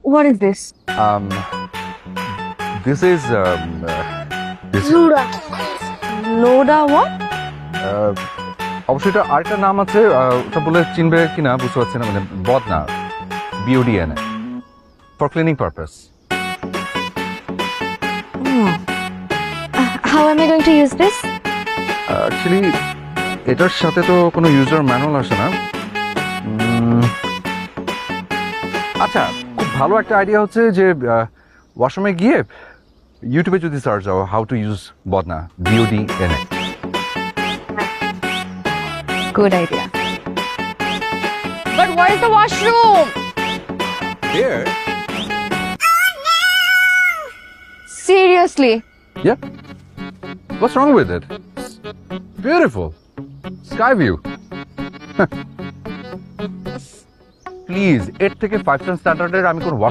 What is this? Um, this is this. Lura. Loda what? অবশ্যই এটা আরেকটা নাম আছে, ওটা বলে চিনবে কিনা বুঝতে পারছি না, মানে বদনা, BODN, for cleaning purpose. How am I going to use this? Actually এটার সাথে তো কোনো ইউজার ম্যানুয়াল আসে না। আচ্ছা, খুব ভালো একটা আইডিয়া হচ্ছে যে ওয়াশরুমে গিয়ে ইউটিউবে যদি সার্চ দাও হাউ টু ইউজ বদনা, BODN। Good idea. But where is the washroom? Here? Seriously? Yeah. What's wrong with it? Beautiful. Sky view. Please, এর থেকে 5 স্টার স্ট্যান্ডার্ডের আমি কোনো